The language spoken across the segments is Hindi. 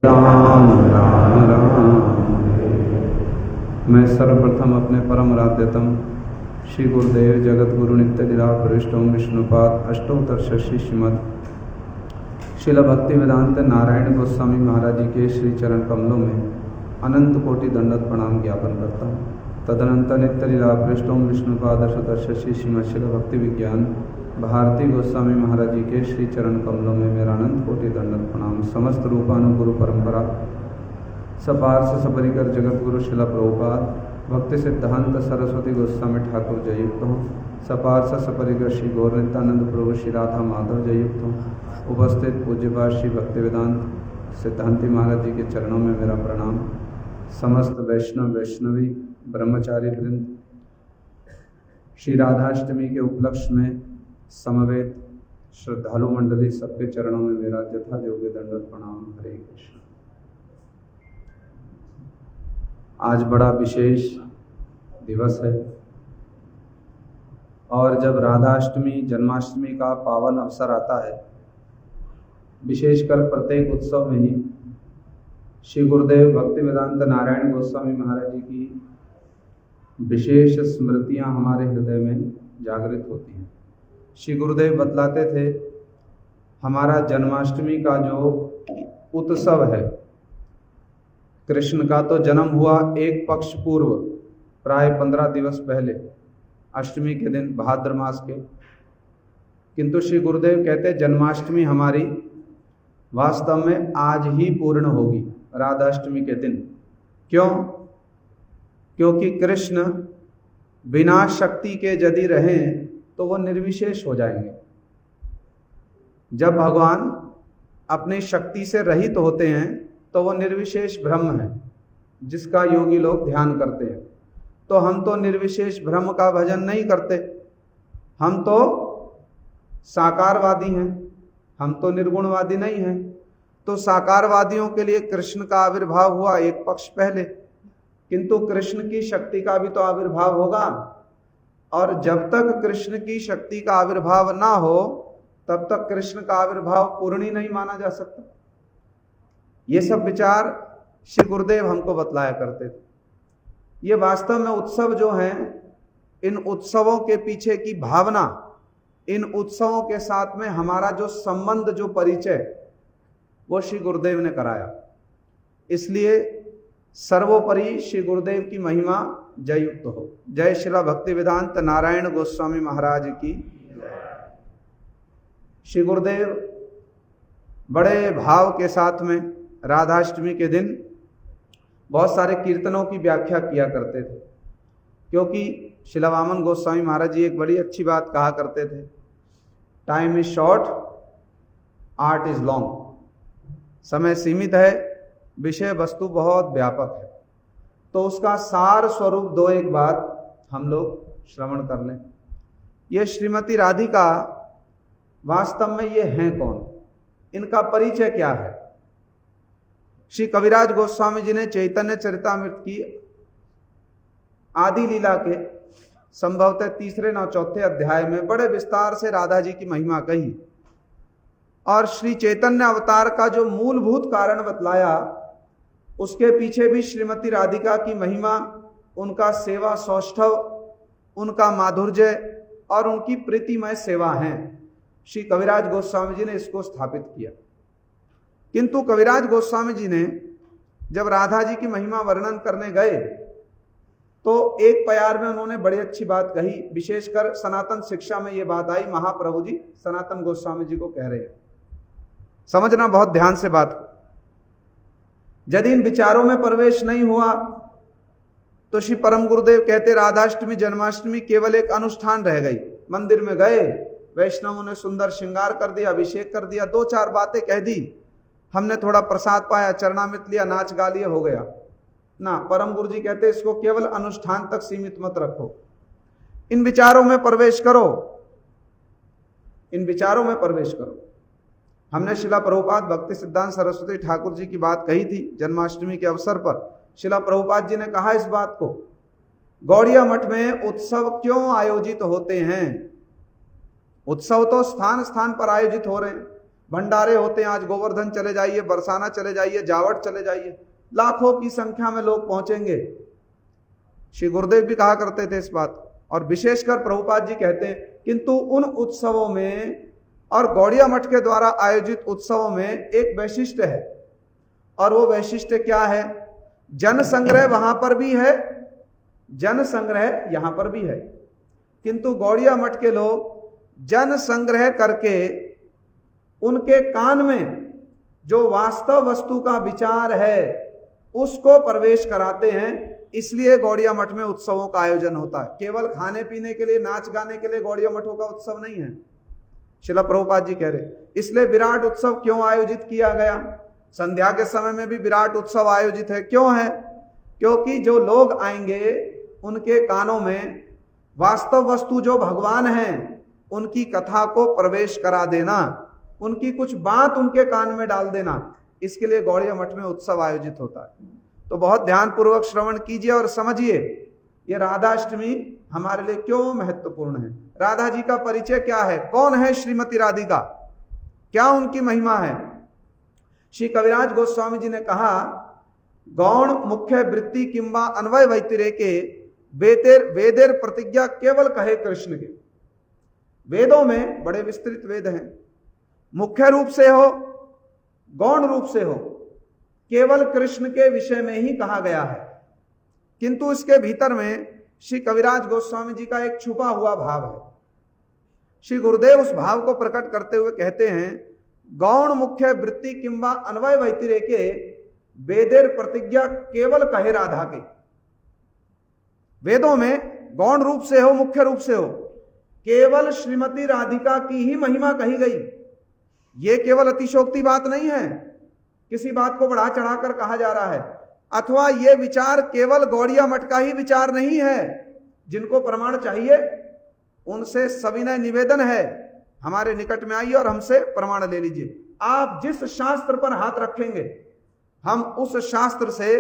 राम राम राम। मैं सर्वप्रथम अपने परम राध्यतम श्री गुरुदेव जगत गुरु नित्य लीला वरिष्ठों विष्णुपाद अष्टोत्तर शशि श्रीमद शिला भक्ति वेदांत नारायण गोस्वामी महाराज जी के श्री चरण कमलों में अनंत कोटि दंडवत प्रणाम ज्ञापन करता हूँ। तदनंतर नित्य लीला वरिष्ठों विष्णुपाद अष्टोत्तर शशि श्रीमद शिला भक्ति विज्ञान भारती गोस्वामी महाराज जी के श्री चरण कमलों में मेरा अनंत कोटि दंडवत प्रणाम। समस्त रूपानुगुरु परंपरा सपार्श सपरिकर जगत गुरु शिला प्रभुपाद भक्ति सिद्धांत सरस्वती गोस्वामी ठाकुर जययुक्त हूँ। सपार्श सपरिकर श्री गौर नित्यानंद प्रभु श्री राधा माधव जययुक्त हूँ। उपस्थित पूज्यपाद श्री भक्ति वेदांत सिद्धांति महाराज जी के चरणों में मेरा प्रणाम। समस्त वैष्णव वैष्णवी ब्रह्मचारी वृंद श्री राधाष्टमी के उपलक्ष्य में समवेत श्रद्धालु मंडली सबके चरणों में मेरा यथा योग्य दंडवत प्रणाम। हरे कृष्ण। आज बड़ा विशेष दिवस है और जब राधाष्टमी जन्माष्टमी का पावन अवसर आता है, विशेषकर प्रत्येक उत्सव में ही श्री गुरुदेव भक्ति वेदांत नारायण गोस्वामी महाराज जी की विशेष स्मृतियां हमारे हृदय में जागृत होती हैं। श्री गुरुदेव बतलाते थे, हमारा जन्माष्टमी का जो उत्सव है, कृष्ण का तो जन्म हुआ एक पक्ष पूर्व प्राय 15 दिवस पहले, अष्टमी के दिन भाद्र मास के, किंतु श्री गुरुदेव कहते जन्माष्टमी हमारी वास्तव में आज ही पूर्ण होगी, राधाष्टमी के दिन। क्यों? क्योंकि कृष्ण बिना शक्ति के यदि रहें तो वह निर्विशेष हो जाएंगे। जब भगवान अपनी शक्ति से रहित होते हैं तो वह निर्विशेष ब्रह्म है, जिसका योगी लोग ध्यान करते हैं। तो हम तो निर्विशेष ब्रह्म का भजन नहीं करते, हम तो साकारवादी हैं, हम तो निर्गुणवादी नहीं हैं। तो साकारवादियों के लिए कृष्ण का आविर्भाव हुआ एक पक्ष पहले, किंतु कृष्ण की शक्ति का भी तो आविर्भाव होगा, और जब तक कृष्ण की शक्ति का आविर्भाव ना हो तब तक कृष्ण का आविर्भाव पूर्ण ही नहीं माना जा सकता। ये सब विचार श्री गुरुदेव हमको बतलाया करते थे। ये वास्तव में उत्सव जो हैं, इन उत्सवों के पीछे की भावना, इन उत्सवों के साथ में हमारा जो संबंध, जो परिचय, वो श्री गुरुदेव ने कराया। इसलिए सर्वोपरि श्री गुरुदेव की महिमा जययुक्त हो। जय शिला भक्ति वेदांत नारायण गोस्वामी महाराज की। श्री गुरुदेव बड़े भाव के साथ में राधाष्टमी के दिन बहुत सारे कीर्तनों की व्याख्या किया करते थे, क्योंकि शिला वामन गोस्वामी महाराज जी एक बड़ी अच्छी बात कहा करते थे, time is short, art is long. समय सीमित है, विषय वस्तु बहुत व्यापक है। तो उसका सार स्वरूप दो एक बात हम लोग श्रवण कर लें। ये श्रीमती राधिका वास्तव में ये हैं कौन, इनका परिचय क्या है? श्री कविराज गोस्वामी जी ने चैतन्य चरितामृत की आदि लीला के संभवतः तीसरे न चौथे अध्याय में बड़े विस्तार से राधा जी की महिमा कही, और श्री चैतन्य अवतार का जो मूलभूत कारण बतलाया, उसके पीछे भी श्रीमती राधिका की महिमा, उनका सेवा सौष्ठव, उनका माधुर्य और उनकी प्रीतिमय सेवा है। श्री कविराज गोस्वामी जी ने इसको स्थापित किया। किंतु कविराज गोस्वामी जी ने जब राधा जी की महिमा वर्णन करने गए तो एक प्यार में उन्होंने बड़ी अच्छी बात कही। विशेषकर सनातन शिक्षा में ये बात आई, महाप्रभु जी सनातन गोस्वामी जी को कह रहे हैं, समझना बहुत ध्यान से बात को। यदि इन विचारों में प्रवेश नहीं हुआ तो श्री परम गुरुदेव कहते राधाष्टमी जन्माष्टमी केवल एक अनुष्ठान रह गई। मंदिर में गए, वैष्णवों ने सुंदर श्रृंगार कर दिया, अभिषेक कर दिया, दो चार बातें कह दी, हमने थोड़ा प्रसाद पाया, चरणामृत लिया, नाच गा लिया, हो गया ना। परम गुरु जी कहते इसको केवल अनुष्ठान तक सीमित मत रखो, इन विचारों में प्रवेश करो, इन विचारों में प्रवेश करो। हमने शिला प्रभुपाद भक्ति सिद्धांत सरस्वती ठाकुर जी की बात कही थी जन्माष्टमी के अवसर पर। शिला प्रभुपाद जी ने कहा इस बात को, गौड़िया मठ में उत्सव क्यों आयोजित होते हैं? उत्सव तो स्थान स्थान पर आयोजित हो रहे हैं, भंडारे होते हैं, आज गोवर्धन चले जाइए, बरसाना चले जाइए, जावट चले जाइए, लाखों की संख्या में लोग पहुंचेंगे। श्री गुरुदेव भी कहा करते थे इस बात, और विशेषकर प्रभुपाद जी कहते हैं, किंतु उन उत्सवों में और गौड़िया मठ के द्वारा आयोजित उत्सवों में एक वैशिष्ट्य है, और वो वैशिष्ट्य क्या है? जन संग्रह वहां पर भी है, जन संग्रह यहां पर भी है, किंतु गौड़िया मठ के लोग जन संग्रह करके उनके कान में जो वास्तव वस्तु का विचार है उसको प्रवेश कराते हैं। इसलिए गौड़िया मठ में उत्सवों का आयोजन होता है। केवल खाने पीने के लिए, नाच गाने के लिए गौड़िया मठों का उत्सव नहीं है, श्रील प्रभुपाद जी कह रहे। इसलिए विराट उत्सव क्यों आयोजित किया गया? संध्या के समय में भी विराट उत्सव आयोजित है। क्यों है? क्योंकि जो लोग आएंगे उनके कानों में वास्तव वस्तु जो भगवान हैं उनकी कथा को प्रवेश करा देना, उनकी कुछ बात उनके कान में डाल देना, इसके लिए गौड़िया मठ में उत्सव आयोजित होता है। तो बहुत ध्यान पूर्वक श्रवण कीजिए और समझिए ये राधाष्टमी हमारे लिए क्यों महत्वपूर्ण है। राधा जी का परिचय क्या है? कौन है श्रीमती राधिका? क्या उनकी महिमा है? श्री कविराज गोस्वामी जी ने कहा, गौण मुख्य वृत्ति किंबा अन्वय वैतिरेके वेदेर प्रतिज्ञा केवल कहे कृष्ण के। वेदों में बड़े विस्तृत वेद हैं, मुख्य रूप से हो गौण रूप से हो, केवल कृष्ण के विषय में ही कहा गया है। किंतु इसके भीतर में श्री कविराज गोस्वामी जी का एक छुपा हुआ भाव है। श्री गुरुदेव उस भाव को प्रकट करते हुए कहते हैं, गौण मुख्य वृत्ति किंबा अन्वय वैतिरेके वेदेर प्रतिज्ञा केवल कहे राधा के। वेदों में गौण रूप से हो मुख्य रूप से हो, केवल श्रीमती राधिका की ही महिमा कही गई। ये केवल अतिशोक्ति बात नहीं है, किसी बात को बढ़ा चढ़ाकर कहा जा रहा है, अथवा ये विचार केवल गौड़िया मठ का ही विचार नहीं है। जिनको प्रमाण चाहिए उनसे सविनय निवेदन है, हमारे निकट में आइए और हमसे प्रमाण ले लीजिए। आप जिस शास्त्र पर हाथ रखेंगे हम उस शास्त्र से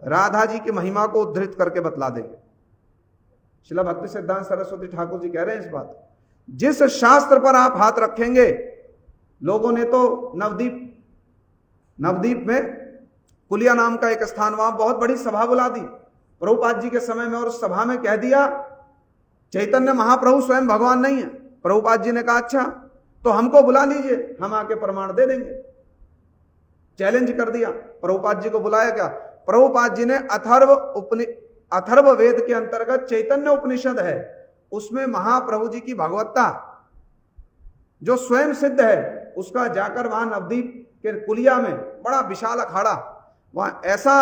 राधा जी की महिमा को उद्धृत करके बतला देंगे। श्रील भक्ति सिद्धांत सरस्वती ठाकुर जी कह रहे हैं इस बात। जिस शास्त्र पर आप हाथ रखेंगे, लोगों ने तो नवदीप में कुलिया नाम का एक स्थान, वहां बहुत बड़ी सभा बुला दी प्रभुपाद जी के समय में, और उस सभा में कह दिया चैतन्य महाप्रभु स्वयं भगवान नहीं है। प्रभुपाद जी ने कहा अच्छा तो हमको बुला लीजिए, हम आके प्रमाण दे देंगे। चैलेंज कर दिया, प्रभुपाद जी को बुलाया क्या? प्रभुपाद जी ने अथर्व वेद के अंतर्गत चैतन्य उपनिषद है, उसमें महाप्रभु जी की भगवत्ता जो स्वयं सिद्ध है, उसका जाकर वहां नवदीप के कुलिया में बड़ा विशाल अखाड़ा, वहां ऐसा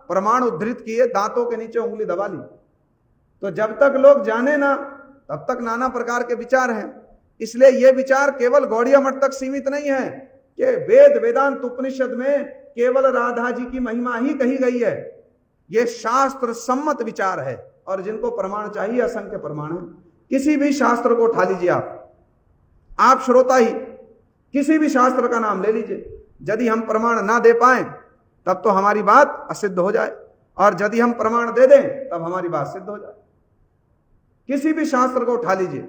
प्रमाण उद्धृत किए, दांतों के नीचे उंगली दबा ली। तो जब तक लोग जाने ना तब तक नाना प्रकार के विचार हैं। इसलिए यह विचार केवल गौड़िया मठ तक सीमित नहीं है कि वेद वेदांत उपनिषद में केवल राधा जी की महिमा ही कही गई है। यह शास्त्र सम्मत विचार है, और जिनको प्रमाण चाहिए असंख्य प्रमाण है। किसी भी शास्त्र को उठा लीजिए, आप श्रोता ही किसी भी शास्त्र का नाम ले लीजिए, यदि हम प्रमाण ना दे पाए तब तो हमारी बात असिद्ध हो जाए, और यदि हम प्रमाण दे दें तब हमारी बात सिद्ध हो जाए। किसी भी शास्त्र को उठा लीजिए,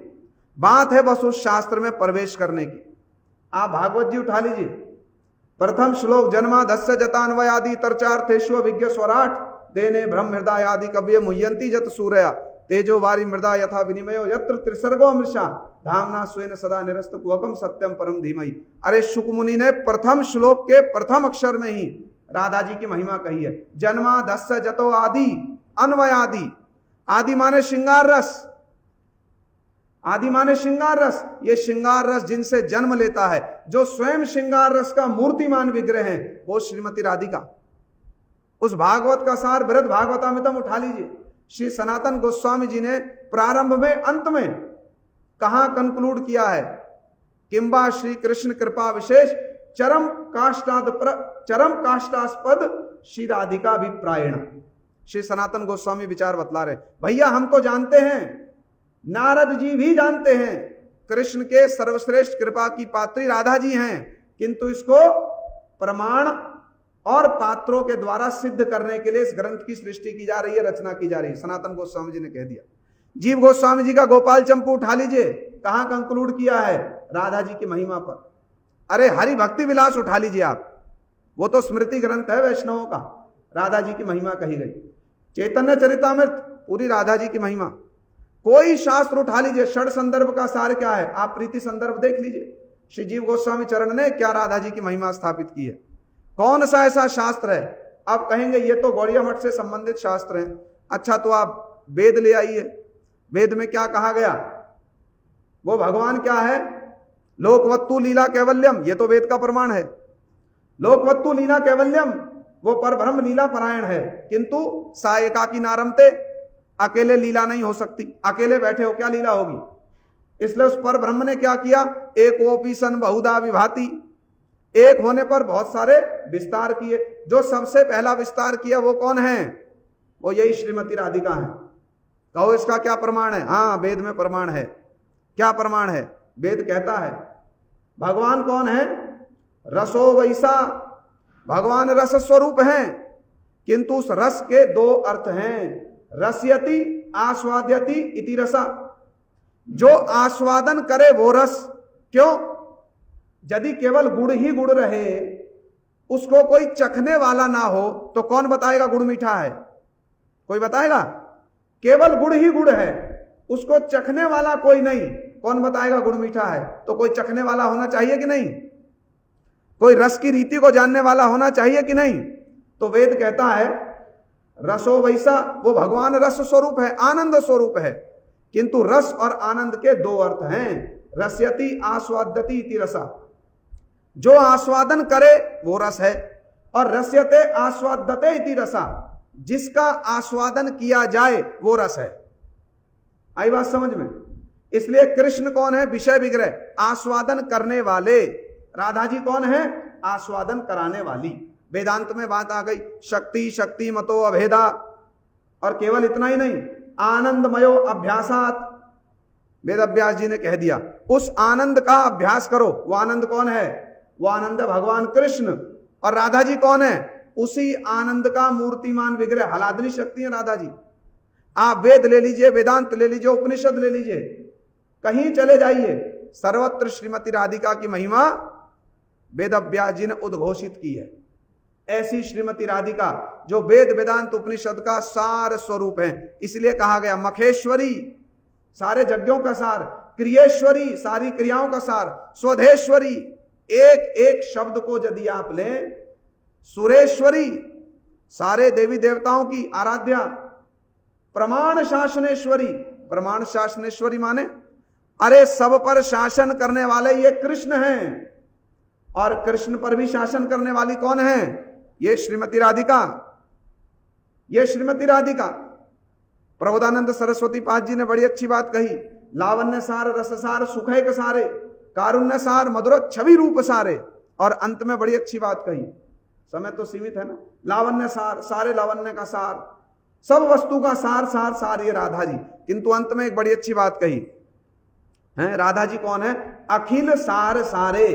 बात है बस उस शास्त्र में प्रवेश करने की। आप भागवत जी उठा लीजिए, प्रथम श्लोक जन्मादस्य जतान्वयादि तर्चार्थेष्व विज्ञ स्वराट देने ब्रह्म हृदय आदि कव्य मुह्यंती जत सूर्या तेजो वारी मृदा यथा विनिमयो यत्र त्रिसर्गो मृषा धामना स्वेन सदा निरस्त कुहकम सत्यम परम धीमहि। अरे शुकमुनि ने प्रथम श्लोक के प्रथम अक्षर में ही राधा जी की महिमा कही है। जन्मादस्य जतो आदि अन्वयादि, आदि माने श्रृंगार रस, आदि माने श्रृंगार रस। ये श्रृंगार रस जिनसे जन्म लेता है, जो स्वयं श्रृंगार रस का मूर्तिमान विग्रह है, वो श्रीमती राधिका। उस भागवत का सार बृहद भागवतामृतम उठा लीजिए, श्री सनातन गोस्वामी जी ने प्रारंभ में अंत में कहां कंक्लूड किया है? किंबा श्री कृष्ण कृपा विशेष चरम काष्टास्पद श्री राधिका अभिप्रायण। श्री सनातन गोस्वामी विचार बतला रहे, भैया हम तो जानते हैं, नारद जी भी जानते हैं, कृष्ण के सर्वश्रेष्ठ कृपा की पात्री राधा जी हैं, किंतु इसको प्रमाण और पात्रों के द्वारा सिद्ध करने के लिए इस ग्रंथ की सृष्टि की जा रही है, रचना की जा रही है। सनातन गोस्वामी जी ने कह दिया। जीव गोस्वामी जी का गोपाल चंपू उठा लीजिए, कहां कंक्लूड किया है? राधा जी की महिमा पर। अरे हरि भक्ति विलास उठा लीजिए आप, वो तो स्मृति ग्रंथ है वैष्णवों का, राधा जी की महिमा कही गई। चैतन्य चरितामृत पूरी राधा जी की महिमा। कोई शास्त्र उठा लीजिए, षड संदर्भ का सार क्या है, आप प्रीति संदर्भ देख लीजिए, श्री जीव गोस्वामी चरण ने क्या राधा जी की महिमा स्थापित की है। कौन सा ऐसा शास्त्र है आप कहेंगे ये तो गौड़िया मठ से संबंधित शास्त्र है, अच्छा तो आप वेद ले आइए, वेद में क्या कहा गया, वो भगवान क्या है, लोकवत्तु लीला कैवल्यम, ये तो वेद का प्रमाण है। लोकवत्तु लीला कैवल्यम, वो परब्रह्म लीला परायण है, किंतु सा एकाकी नारमते, अकेले लीला नहीं हो सकती, अकेले बैठे हो क्या लीला होगी। इसलिए उस पर ब्रह्म ने क्या किया, एक ओपी सन बहुधा विभाति, एक होने पर बहुत सारे विस्तार किए। जो सबसे पहला विस्तार किया वो कौन है, वो यही श्रीमती राधिका है। कहो इसका क्या प्रमाण है, हाँ वेद में प्रमाण है। क्या प्रमाण है, वेद कहता है भगवान कौन है, रसो वैसा, भगवान रस स्वरूप हैं, किंतु उस रस के दो अर्थ हैं, रसयति आस्वाद्यति इति रसा, जो आस्वादन करे वो रस। क्यों, यदि केवल गुड़ ही गुड़ रहे, उसको कोई चखने वाला ना हो तो कौन बताएगा गुड़ मीठा है, कोई बताएगा। केवल गुड़ ही गुड़ है, उसको चखने वाला कोई नहीं, कौन बताएगा गुड़ मीठा है। तो कोई चखने वाला होना चाहिए कि नहीं, कोई रस की रीति को जानने वाला होना चाहिए कि नहीं। तो वेद कहता है रसो वैसा, वो भगवान रस स्वरूप है, आनंद स्वरूप है, किंतु रस और आनंद के दो अर्थ हैं, रसयति आस्वाद्यति इति रसा, जो आस्वादन करे वो रस है, और रस्यते आस्वाद्यते इति रसा, जिसका आस्वादन किया जाए वो रस है। आई बात समझ में। इसलिए कृष्ण कौन है, विषय विग्रह, आस्वादन करने वाले। राधा जी कौन है, आस्वादन कराने वाली। वेदांत में बात आ गई, शक्ति शक्ति मतो अभेदा, और केवल इतना ही नहीं, आनंदमयो अभ्यासात, वेद अभ्यास जी ने कह दिया उस आनंद का अभ्यास करो। वो आनंद कौन है, वो आनंद भगवान कृष्ण। और राधा जी कौन है, उसी आनंद का मूर्तिमान विग्रह, हलादनी शक्ति है राधा जी। आप वेद ले लीजिए, वेदांत ले लीजिए, उपनिषद ले लीजिए, कहीं चले जाइए, सर्वत्र श्रीमती राधिका की महिमा वेद अभ्यास जी ने उद्घोषित की है। ऐसी श्रीमती राधिका जो वेद वेदांत उपनिषद का सार स्वरूप है। इसलिए कहा गया मखेश्वरी, सारे यज्ञों का सार, क्रियेश्वरी, सारी क्रियाओं का सार, स्वधेश्वरी, एक एक शब्द को यदि आप लें, सुरेश्वरी, सारे देवी देवताओं की आराध्या, प्रमाण शासनेश्वरी, प्रमाण शासनेश्वरी माने अरे सब पर शासन करने वाले ये कृष्ण हैं, और कृष्ण पर भी शासन करने वाली कौन है, ये श्रीमती राधिका। ये श्रीमती राधिका। प्रबोधानंद सरस्वती पाद जी ने बड़ी अच्छी बात कही, लावण्य सार रस सार सुखैक सारे, कारुण्य सार मधुर छवि रूप सारे, और अंत में बड़ी अच्छी बात कही, समय तो सीमित है ना, लावण्य सार, सारे लावण्य का सार, सब वस्तु का सार सार सार ये राधा जी। किंतु अंत में एक बड़ी अच्छी बात कही है, राधा जी कौन है, अखिल सार सारे।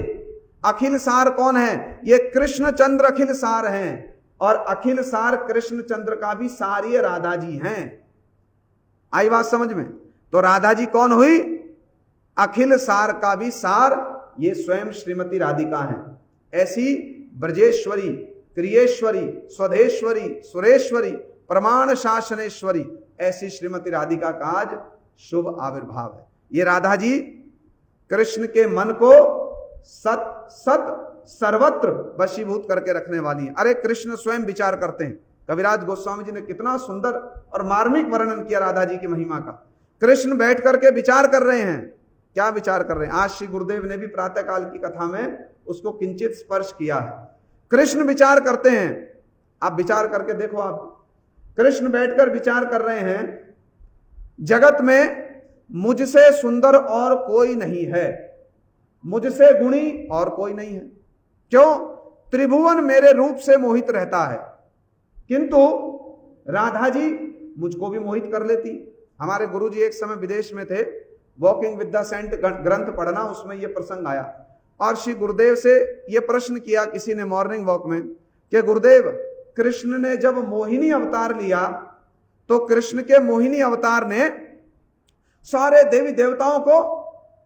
अखिल सार कौन है, ये कृष्ण चंद्र अखिल सार हैं, और अखिल सार कृष्ण चंद्र का भी सार ये राधा जी हैं। आई बात समझ में। तो राधा जी कौन हुई, अखिल सार का भी सार ये स्वयं श्रीमती राधिका हैं। ऐसी ब्रजेश्वरी, क्रियेश्वरी, स्वधेश्वरी, सुरेश्वरी, प्रमाण शासनेश्वरी, ऐसी श्रीमती राधिका का आज शुभ आविर्भाव है। ये राधा जी कृष्ण के मन को सत सत सर्वत्र वशीभूत करके रखने वाली है। अरे कृष्ण स्वयं विचार करते हैं। कविराज गोस्वामी जी ने कितना सुंदर और मार्मिक वर्णन किया राधा जी की महिमा का। कृष्ण बैठ करके विचार कर रहे हैं। क्या विचार कर रहे हैं, आज श्री गुरुदेव ने भी प्रातः काल की कथा में उसको किंचित स्पर्श किया है। कृष्ण विचार करते हैं, आप विचार करके देखो। आप कृष्ण बैठकर विचार कर रहे हैं, जगत में मुझसे सुंदर और कोई नहीं है, मुझसे गुणी और कोई नहीं है। क्यों, त्रिभुवन मेरे रूप से मोहित रहता है, किंतु राधा जी मुझको भी मोहित कर लेती। हमारे गुरुजी एक समय विदेश में थे, वॉकिंग विद द सेंट ग्रंथ पढ़ना, उसमें यह प्रसंग आया और श्री गुरुदेव से यह प्रश्न किया किसी ने मॉर्निंग वॉक में कि गुरुदेव, कृष्ण ने जब मोहिनी अवतार लिया तो कृष्ण के मोहिनी अवतार ने सारे देवी देवताओं को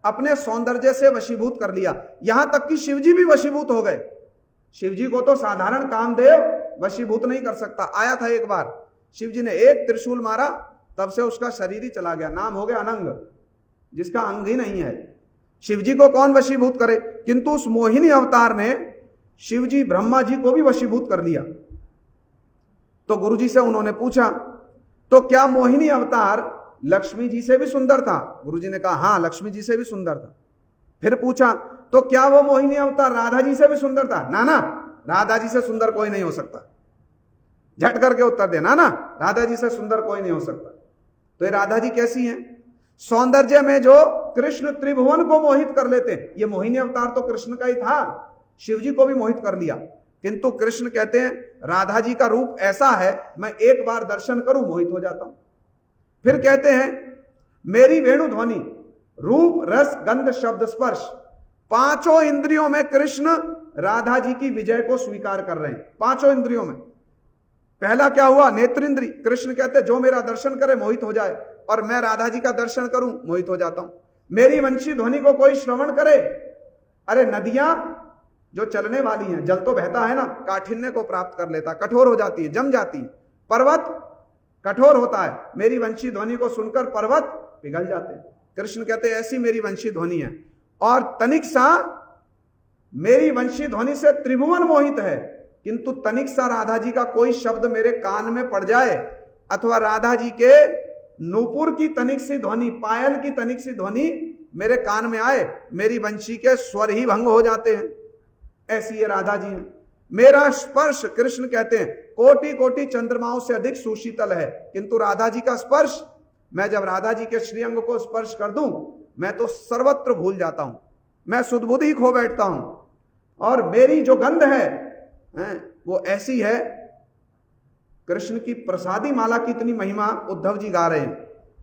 अपने सौंदर्य से वशीभूत कर लिया। यहां तक कि शिवजी भी वशीभूत हो गए। शिवजी को तो साधारण कामदेव वशीभूत नहीं कर सकता। आया था एक बार, शिवजी ने एक त्रिशूल मारा, तब से उसका शरीर ही चला गया, नाम हो गया अनंग, जिसका अंग ही नहीं है। शिवजी को कौन वशीभूत करे? किंतु उस मोहिनी अवतार ने शिवजी ब्रह्मा जी को भी वशीभूत कर लिया। तो गुरुजी से उन्होंने पूछा, तो क्या मोहिनी अवतार लक्ष्मी जी से भी सुंदर था? गुरुजी ने कहा हाँ, लक्ष्मी जी से भी सुंदर था। फिर पूछा, तो क्या वो मोहिनी अवतार राधा जी से भी सुंदर था? ना ना, राधा जी से सुंदर कोई नहीं हो सकता। झट करके उत्तर दे, ना ना, राधा जी से सुंदर कोई नहीं हो सकता। तो ये राधा जी कैसी हैं? सौंदर्य में जो कृष्ण त्रिभुवन को मोहित कर लेते हैं। ये मोहिनी अवतार तो कृष्ण का ही था, शिवजी को भी मोहित कर लिया। किंतु कृष्ण कहते हैं राधा जी का रूप ऐसा है, मैं एक बार दर्शन करूं मोहित हो जाता हूं। फिर कहते हैं मेरी वेणु ध्वनि, रूप, रस, गंध, शब्द, स्पर्श, पांचों इंद्रियों में कृष्ण राधा जी की विजय को स्वीकार कर रहे हैं। पांचों इंद्रियों में पहला क्या हुआ? नेत्रेंद्री। कृष्ण कहते जो मेरा दर्शन करे मोहित हो जाए, और मैं राधा जी का दर्शन करूं मोहित हो जाता हूं। मेरी वंशी ध्वनि को कोई श्रवण करे, अरे नदियां जो चलने वाली हैं, जल तो बहता है ना, काठिन्य को प्राप्त कर लेता, कठोर हो जाती है, जम जाती है। पर्वत कठोर होता है, मेरी वंशी ध्वनि को सुनकर पर्वत पिघल जाते हैं। कृष्ण कहते ऐसी मेरी वंशी ध्वनि है। और तनिक सा मेरी वंशी ध्वनि से त्रिभुवन मोहित है, किंतु तनिक सा राधा जी का कोई शब्द मेरे कान में पड़ जाए, अथवा राधा जी के नूपुर की तनिक सी ध्वनि, पायल की तनिक सी ध्वनि मेरे कान में आए, मेरी वंशी के स्वर ही भंग हो जाते हैं। ऐसी ये राधा जी हैं। मेरा स्पर्श, कृष्ण कहते हैं, कोटि कोटि चंद्रमाओं से अधिक सुशीतल है, किंतु राधा जी का स्पर्श, मैं जब राधा जी के श्रीअंग को स्पर्श कर दूं, मैं तो सर्वत्र भूल जाता हूं, मैं सुधबुध ही खो बैठता हूं। और मेरी जो गंध है वो ऐसी है, कृष्ण की प्रसादी माला की इतनी महिमा उद्धव जी गा रहे हैं।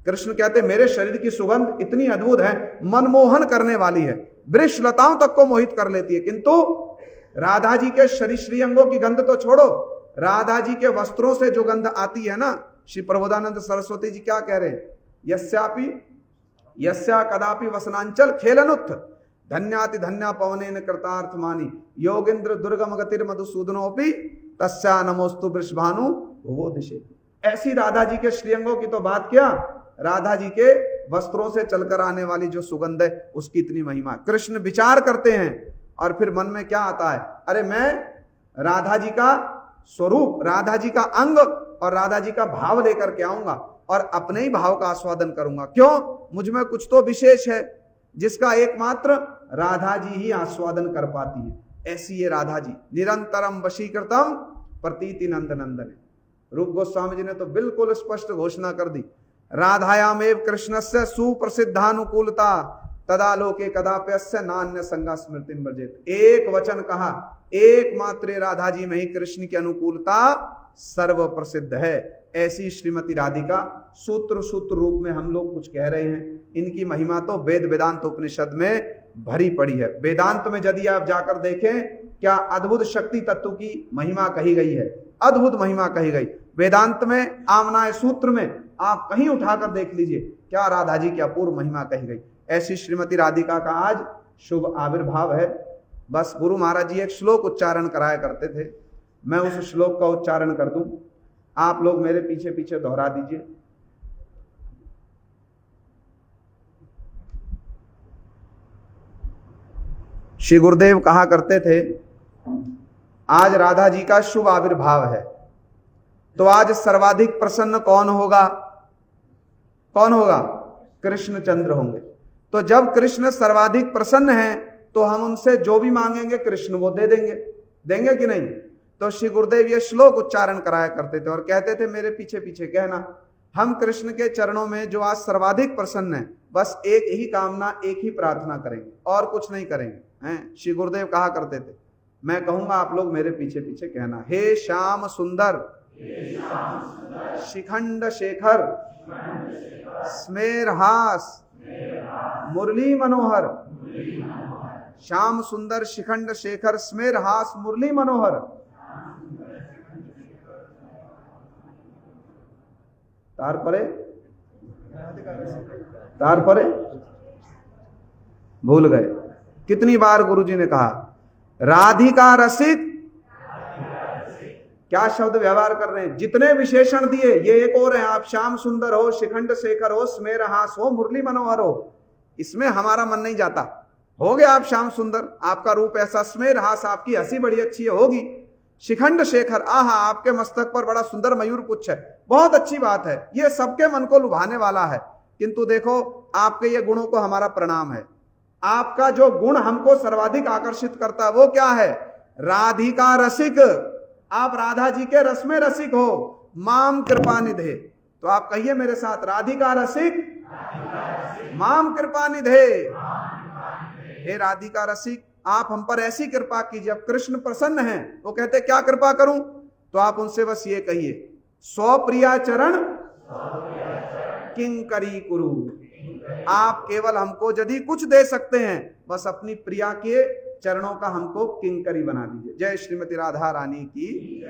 कृष्ण कहते मेरे शरीर की सुगंध इतनी अद्भुत है, मनमोहन करने वाली है, वृक्ष लताओं तक को मोहित कर लेती है। किंतु राधा जी के शरीर श्रीअंगों की गंध तो छोड़ो, राधा जी के वस्त्रों से जो गंध आती है ना, श्री प्रबोधानंद सरस्वती जी क्या कह रहे हैं? यस्यापि यस्या कदापि वसनांचल खेलनुत्थ धन्याति धन्या पवनेन कृतार्थ मानी योगेंद्र दुर्गम गतिर मधुसूदनोपि तस्या नमोस्तु वृषभानु वो दिशे। ऐसी राधा जी के श्रीअंगों की तो बात क्या, राधा जी के वस्त्रों से चलकर आने वाली जो सुगंध है उसकी इतनी महिमा। कृष्ण विचार करते हैं और फिर मन में क्या आता है, अरे मैं राधा जी का स्वरूप, राधा जी का अंग और राधा जी का भाव लेकर के आऊंगा और अपने ही भाव का आस्वादन करूंगा। क्यों? मुझ में कुछ तो विशेष है जिसका एकमात्र राधा जी ही आस्वादन कर पाती है। ऐसी ये राधा जी, निरंतरम वशीकृतम प्रतीति नंद नंदन। रूप गोस्वामी जी ने तो बिल्कुल स्पष्ट घोषणा कर दी, राधायामेव कृष्णस्य सुप्रसिद्धानुकूलता तदालोके कदाप्यस्य नान्य संगा स्मृति वर्जित। एक वचन कहा, एकमात्र राधा जी में ही कृष्ण की अनुकूलता सर्व प्रसिद्ध है। ऐसी श्रीमती राधिका सूत्र रूप में हम लोग कुछ कह रहे हैं, इनकी महिमा तो वेद वेदांत उपनिषद में भरी पड़ी है। वेदांत में यदि आप जाकर देखें, क्या अद्भुत शक्ति तत्व की महिमा कही गई है, अद्भुत महिमा कही गई। वेदांत में आमनाय सूत्र में आप कहीं उठाकर देख लीजिए, क्या राधा जी की अपूर्व महिमा कही गई। ऐसी श्रीमती राधिका का आज शुभ आविर्भाव है। बस गुरु महाराज जी एक श्लोक उच्चारण कराया करते थे, मैं उस श्लोक का उच्चारण कर दूं, आप लोग मेरे पीछे पीछे दोहरा दीजिए। श्री गुरुदेव कहा करते थे, आज राधा जी का शुभ आविर्भाव है, तो आज सर्वाधिक प्रसन्न कौन होगा? कौन होगा? कृष्णचंद्र होंगे। तो जब कृष्ण सर्वाधिक प्रसन्न हैं, तो हम उनसे जो भी मांगेंगे कृष्ण वो दे देंगे, देंगे कि नहीं? तो श्री गुरुदेव ये श्लोक उच्चारण कराया करते थे और कहते थे मेरे पीछे पीछे कहना, हम कृष्ण के चरणों में जो आज सर्वाधिक प्रसन्न है, बस एक ही कामना, एक ही प्रार्थना करेंगे और कुछ नहीं करेंगे। हैं श्री गुरुदेव कहा करते थे, मैं कहूंगा आप लोग मेरे पीछे पीछे कहना, हे श्याम सुंदर शिखंड शेखर स्मेरहास मुरली मनोहर। श्याम सुंदर शिखंड शेखर स्मेरहास मुरली मनोहर। तारपरे भूल गए। कितनी बार गुरुजी ने कहा राधिका रसिक, क्या शब्द व्यवहार कर रहे हैं, जितने विशेषण दिए ये एक और है, आप श्याम सुंदर हो, शिखंड शेखर हो, स्मेरहास हो, मुरली मनोहर हो, इसमें हमारा मन नहीं जाता। हो गया आप श्याम सुंदर, आपका रूप ऐसा, स्मेरहास आपकी हंसी बड़ी अच्छी होगी, शिखंड शेखर आहा आपके मस्तक पर बड़ा सुंदर मयूर पुच्छ है, बहुत अच्छी बात है, ये सबके मन को लुभाने वाला है। किंतु देखो आपके ये गुणों को हमारा प्रणाम है। आपका जो गुण हमको सर्वाधिक आकर्षित करता है वो क्या है? राधिका रसिक, आप राधा जी के रस में रसिक हो। माम कृपा निधे, तो आप कहिए मेरे साथ, राधिका रसिक माम कृपा निधे। हे राधिका रसिक, आप हम पर ऐसी कृपा कीजिए। अब कृष्ण प्रसन्न हैं, वो कहते क्या कृपा करूं? तो आप उनसे बस ये कहिए, स्वप्रिया चरण किंकरी कुरु। आप केवल हमको यदि कुछ दे सकते हैं, बस अपनी प्रिया के चरणों का हमको किंकरी बना दीजिए। जय श्रीमती राधा रानी की।